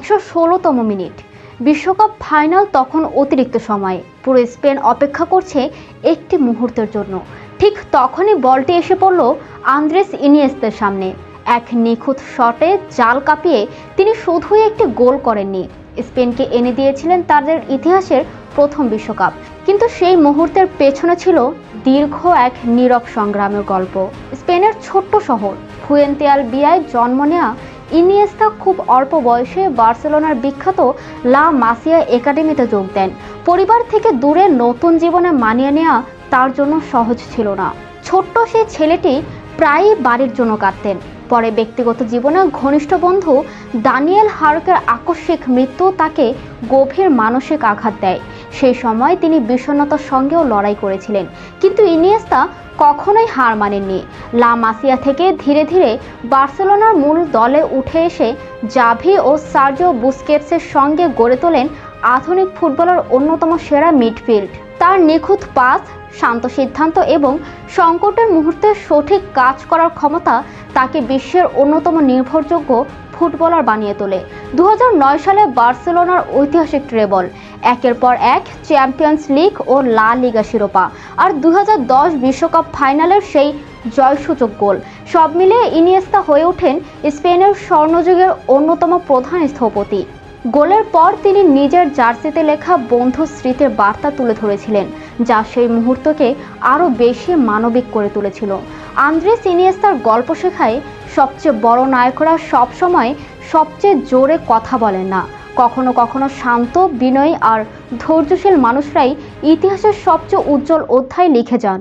116তম minute. বিশ্বকাপ final তখন অতিরিক্ত সময়ে। পুরো স্পেন অপেক্ষা করছে একটি মুহূর্তের জন্য। ঠিক তখনই বলটি এসে পড়ল আন্দ্রেস ইনিয়েস্তার সামনে। এক নিখুঁত শটে জাল কাঁপিয়ে তিনি শুধুই একটি গোল করেননি, স্পেনকে এনে দিয়েছিলেন তাদের ইতিহাসের প্রথম বিশ্বকাপ। কিন্তু সেই মুহূর্তের পেছনে ছিল দীর্ঘ এক নীরব সংগ্রামের গল্প। স্পেনের ছোট্ট শহর ফুয়েন্তেআলবিয়ায় জন্ম নেওয়া ইনিয়েস্তা খুব অল্প বয়সে বার্সেলোনার বিখ্যাত লা মাসিয়া একাডেমিতে যোগ দেন। পরিবার থেকে দূরে নতুন জীবনে মানিয়ে নেওয়া তার জন্য সহজ ছিল না। ছোট্ট সেই ছেলেটি প্রায়ই বাড়ির জন্য কাঁদতেন। পরে ব্যক্তিগত জীবনে ঘনিষ্ঠ বন্ধু দানিয়েল হার্কের আকস্মিক মৃত্যু তাকে গভীর মানসিক আঘাত দেয়। সেই সময় তিনি বিষণ্ণতার সঙ্গেও লড়াই করেছিলেন, কিন্তু ইনিয়েস্তা কখনোই হার মানেননি। লা মাসিয়া থেকে ধীরে ধীরে বার্সেলোনার মূল দলে উঠে এসে জাভি ও সার্জিও বুস্কেটসের সঙ্গে গড়ে তোলেন আধুনিক ফুটবলের অন্যতম সেরা মিডফিল্ড। তার নিখুঁত পাস, শান্ত সিদ্ধান্ত এবং সংকটের মুহূর্তে সঠিক কাজ করার ক্ষমতা তাকে বিশ্বের অন্যতম নির্ভরযোগ্য ফুটবলার বানিয়ে তোলে। 2009 সালে বার্সেলোনার ঐতিহাসিক ট্রেবল, একের পর এক চ্যাম্পিয়ন্স লিগ ও লা লিগা শিরোপা, আর 2010 বিশ্বকাপ ফাইনালের সেই জয়সূচক গোল, সব মিলিয়ে ইনিয়েস্তা হয়ে ওঠেন স্পেনের স্বর্ণযুগের অন্যতম প্রধান স্থপতি। গোলের পর তিনি নিজের জার্সিতে লেখা বন্ধু স্মৃতির বার্তা তুলে ধরেছিলেন, যা সেই মুহূর্তকে আরও বেশি মানবিক করে তুলেছিল। আন্দ্রেস ইনিয়েস্তার গল্প শেখায় সবচেয়ে বড় নায়করা সবসময় সবচেয়ে জোরে কথা বলেন না। কখনো কখনো শান্ত, বিনয়ী আর ধৈর্যশীল মানুষরাই ইতিহাসের সবচেয়ে উজ্জ্বল অধ্যায় লিখে যান।